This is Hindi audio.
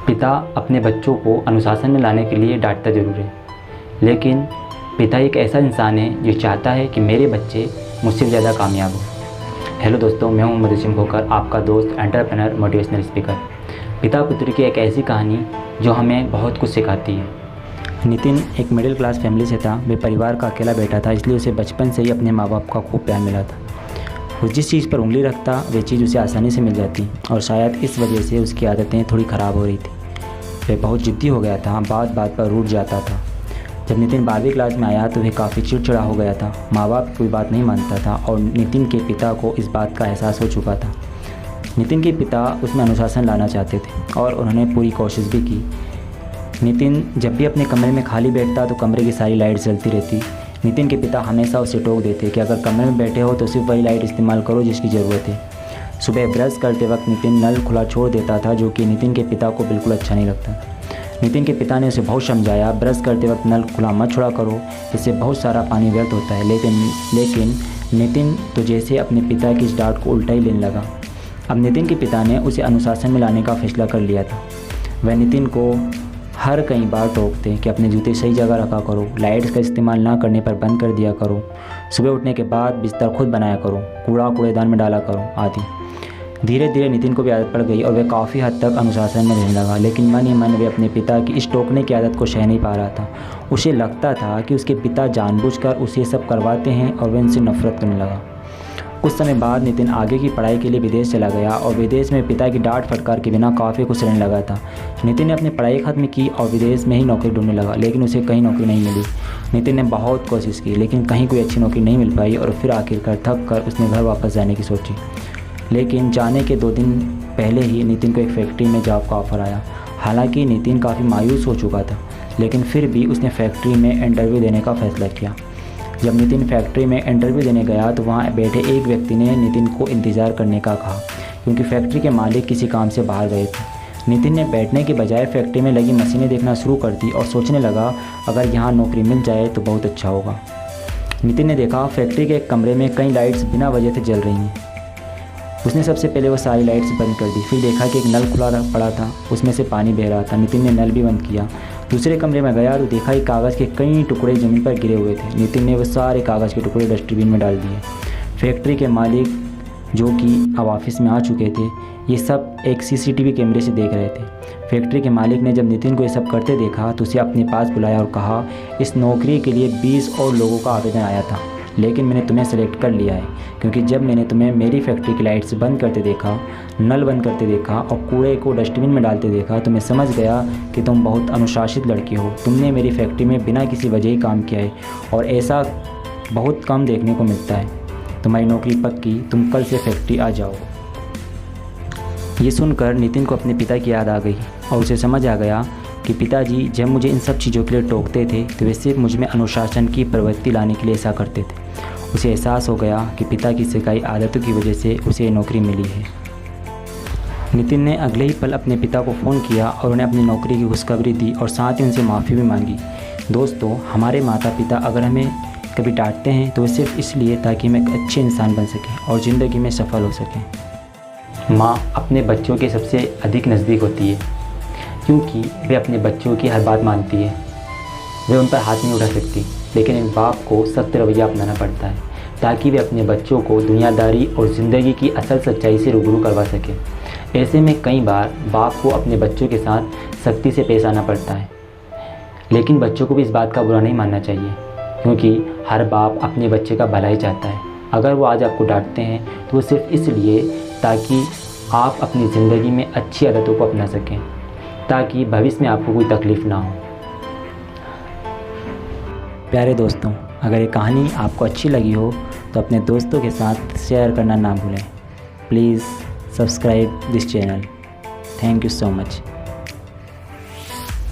पिता अपने बच्चों को अनुशासन में लाने के लिए डांटता ज़रूर है, लेकिन पिता एक ऐसा इंसान है जो चाहता है कि मेरे बच्चे मुझसे ज़्यादा कामयाब हो। हेलो दोस्तों, मैं हूं मधुसिंह खोकर, आपका दोस्त, एंटरप्रेन्योर, मोटिवेशनल स्पीकर। पिता पुत्र की एक ऐसी कहानी जो हमें बहुत कुछ सिखाती है। नितिन एक मिडिल क्लास फैमिली से था। वे परिवार का अकेला बेटा था, इसलिए उसे बचपन से ही अपने माँ बाप का खूब प्यार मिला था। वो जिस चीज़ पर उंगली रखता वे चीज़ उसे आसानी से मिल जाती, और शायद इस वजह से उसकी आदतें थोड़ी ख़राब हो रही थी। वह बहुत ज़िद्दी हो गया था, बात बात पर रूठ जाता था। जब नितिन 12वीं क्लास में आया तो वह काफ़ी चिड़चिड़ा हो गया था। माँ बाप की कोई बात नहीं मानता था और नितिन के पिता को इस बात का एहसास हो चुका था। नितिन के पिता उसमें अनुशासन लाना चाहते थे और उन्होंने पूरी कोशिश भी की। नितिन जब भी अपने कमरे में खाली बैठता तो कमरे की सारी लाइट जलती रहती। नितिन के पिता हमेशा उसे टोक देते कि अगर कमरे में बैठे हो तो सिर्फ वही लाइट इस्तेमाल करो जिसकी ज़रूरत है। सुबह ब्रश करते वक्त नितिन नल खुला छोड़ देता था, जो कि नितिन के पिता को बिल्कुल अच्छा नहीं लगता। नितिन के पिता ने उसे बहुत समझाया, ब्रश करते वक्त नल खुला मत छोड़ा करो, इससे बहुत सारा पानी व्यर्थ होता है। लेकिन नितिन तो जैसे अपने पिता की इस डांट को उल्टा ही लेने लगा। अब नितिन के पिता ने उसे अनुशासन में लाने का फैसला कर लिया था। वह नितिन को हर कई बार टोकते कि अपने जूते सही जगह रखा करो, लाइट्स का इस्तेमाल ना करने पर बंद कर दिया करो, सुबह उठने के बाद बिस्तर खुद बनाया करो, कूड़ा कूड़ेदान में डाला करो आदि। धीरे धीरे नितिन को भी आदत पड़ गई और वह काफ़ी हद तक अनुशासन में रहने लगा। लेकिन मन ही मन वह अपने पिता की इस टोकने की आदत को सह नहीं पा रहा था। उसे लगता था कि उसके पिता जानबूझकर उसे सब करवाते हैं और वह उनसे नफरत करने लगा। कुछ समय बाद नितिन आगे की पढ़ाई के लिए विदेश चला गया और विदेश में पिता की डांट फटकार के बिना काफ़ी खुश रहने लगा था। नितिन ने अपनी पढ़ाई ख़त्म की और विदेश में ही नौकरी ढूंढने लगा, लेकिन उसे कहीं नौकरी नहीं मिली। नितिन ने बहुत कोशिश की, लेकिन कहीं कोई अच्छी नौकरी नहीं मिल पाई और फिर आखिरकार थक कर उसने घर वापस जाने की सोची। लेकिन जाने के 2 दिन पहले ही नितिन को एक फैक्ट्री में जॉब का ऑफ़र आया। हालांकि नितिन काफ़ी मायूस हो चुका था, लेकिन फिर भी उसने फैक्ट्री में इंटरव्यू देने का फ़ैसला किया। जब नितिन फैक्ट्री में इंटरव्यू देने गया तो वहाँ बैठे एक व्यक्ति ने नितिन को इंतज़ार करने का कहा, क्योंकि फैक्ट्री के मालिक किसी काम से बाहर गए थे। नितिन ने बैठने के बजाय फैक्ट्री में लगी मशीनें देखना शुरू कर दी और सोचने लगा, अगर यहाँ नौकरी मिल जाए तो बहुत अच्छा होगा। नितिन ने देखा फैक्ट्री के एक कमरे में कई लाइट्स बिना वजह से जल रही हैं। उसने सबसे पहले वो सारी लाइट्स बंद कर दी। फिर देखा कि एक नल खुला पड़ा था, उसमें से पानी बह रहा था। नितिन ने नल भी बंद किया। दूसरे कमरे में गया तो देखा कि कागज़ के कई टुकड़े ज़मीन पर गिरे हुए थे। नितिन ने वो सारे कागज़ के टुकड़े डस्टबिन में डाल दिए। फैक्ट्री के मालिक, जो कि अब ऑफिस में आ चुके थे, ये सब एक सीसीटीवी कैमरे से देख रहे थे। फैक्ट्री के मालिक ने जब नितिन को ये सब करते देखा तो उसे अपने पास बुलाया और कहा, इस नौकरी के लिए 20 और लोगों का आवेदन आया था, लेकिन मैंने तुम्हें सेलेक्ट कर लिया है, क्योंकि जब मैंने तुम्हें मेरी फैक्ट्री की लाइट्स बंद करते देखा, नल बंद करते देखा और कूड़े को डस्टबिन में डालते देखा तो मैं समझ गया कि तुम बहुत अनुशासित लड़की हो। तुमने मेरी फैक्ट्री में बिना किसी वजह ही काम किया है और ऐसा बहुत कम देखने को मिलता है। तुम्हारी नौकरी पक्की, तुम कल से फैक्ट्री आ जाओ। ये सुनकर नितिन को अपने पिता की याद आ गई और उसे समझ आ गया कि पिताजी जब मुझे इन सब चीज़ों के लिए टोकते थे तो वे सिर्फ मुझ में अनुशासन की प्रवृत्ति लाने के लिए ऐसा करते थे। उसे एहसास हो गया कि पिता की सिखाई आदतों की वजह से उसे नौकरी मिली है। नितिन ने अगले ही पल अपने पिता को फ़ोन किया और उन्हें अपनी नौकरी की खुशखबरी दी और साथ ही उनसे माफ़ी भी मांगी। दोस्तों, हमारे माता पिता अगर हमें कभी डांटते हैं तो सिर्फ इसलिए ताकि हम एक अच्छे इंसान बन सकें और ज़िंदगी में सफल हो सकें। माँ अपने बच्चों के सबसे अधिक नज़दीक होती है, क्योंकि वे अपने बच्चों की हर बात मानती है। वे उन पर हाथ नहीं उठा सकती, लेकिन एक बाप को सख्त रवैया अपनाना पड़ता है ताकि वे अपने बच्चों को दुनियादारी और ज़िंदगी की असल सच्चाई से रूबरू करवा सकें। ऐसे में कई बार बाप को अपने बच्चों के साथ सख्ती से पेश आना पड़ता है, लेकिन बच्चों को भी इस बात का बुरा नहीं मानना चाहिए, क्योंकि हर बाप अपने बच्चे का भला ही चाहता है। अगर वो आज आपको डांटते हैं तो वो सिर्फ इसलिए ताकि आप अपनी ज़िंदगी में अच्छी आदतों को अपना सकें, ताकि भविष्य में आपको कोई तकलीफ़ ना हो। प्यारे दोस्तों, अगर ये कहानी आपको अच्छी लगी हो तो अपने दोस्तों के साथ शेयर करना ना भूलें। Please subscribe this channel. Thank you so much.